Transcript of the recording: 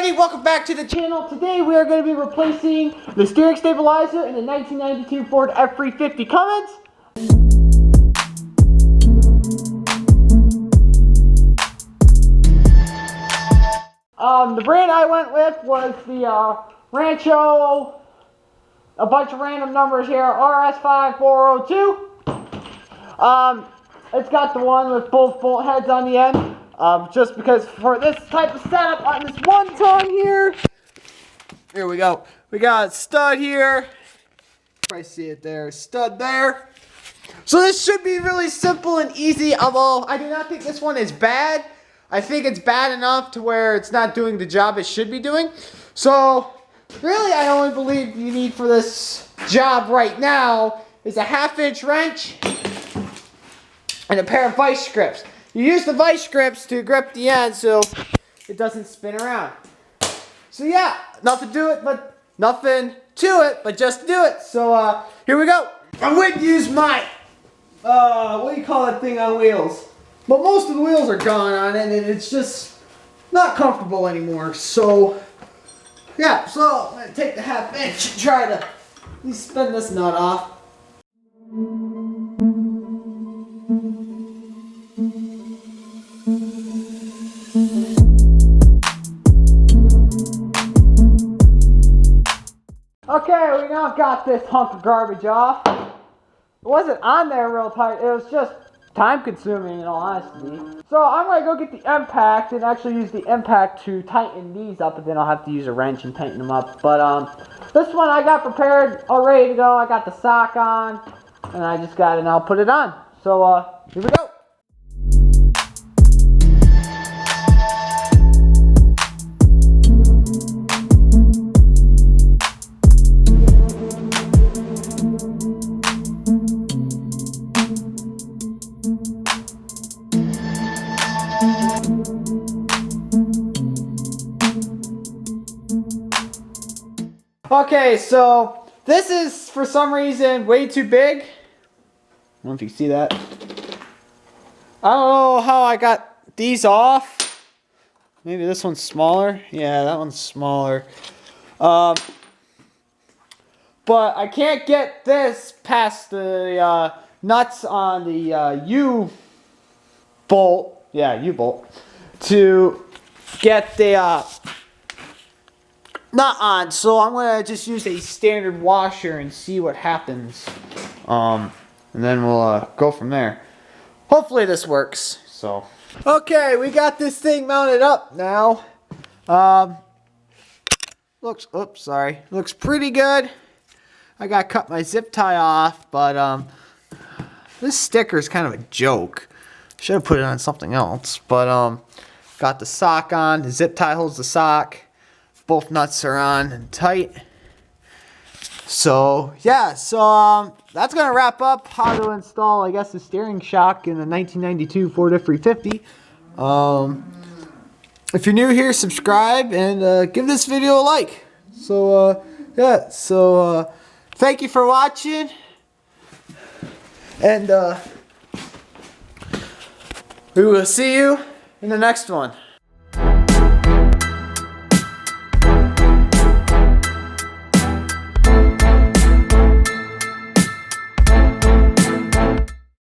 everybody, welcome back to the channel. Today we are going to be replacing the steering stabilizer in the 1992 Ford F-350 Fummins. The brand I went with was the Rancho, a bunch of random numbers here, RS5402. It's got the one with both bolt heads on the end. Just because for this type of setup on this 1 ton here we go. We got a stud here. Probably see it there. Stud there. So this should be really simple and easy, although I do not think this one is bad. I think it's bad enough to where it's not doing the job it should be doing. So really I only believe you need for this job right now is a 1/2-inch wrench and a pair of vice grips. You use the vice grips to grip the end so it doesn't spin around. So yeah, nothing to it, but just do it. So here we go. I'm going to use my, what do you call that thing on wheels? But most of the wheels are gone on it and it's just not comfortable anymore. So yeah, so I'm going to take the 1/2-inch and try to at least spin this nut off. Okay, we now got this hunk of garbage off. It wasn't on there real tight, it was just time consuming in all honesty. So I'm going to go get the impact and actually use the impact to tighten these up, and then I'll have to use a wrench and tighten them up. But this one I got prepared, all ready to go. I got the sock on, and I just got to now put it on. So here we go. Okay, so this is for some reason way too big. I don't know if you can see that. I don't know how I got these off. Maybe this one's smaller. Yeah, that one's smaller. But I can't get this past the nuts on the U-bolt. Yeah, U-bolt. To get the nut on, so I'm gonna just use a standard washer and see what happens, and then we'll go from there. Hopefully this works. So okay, we got this thing mounted up now. Looks pretty good. I gotta cut my zip tie off, but this sticker is kind of a joke. Should have put it on something else, but got the sock on. The zip tie holds the sock. Both nuts are on and tight. So yeah, so that's gonna wrap up how to install, I guess, the steering shock in the 1992 Ford F-350. If you're new here, subscribe and give this video a like. So yeah, so thank you for watching, and we will see you in the next one.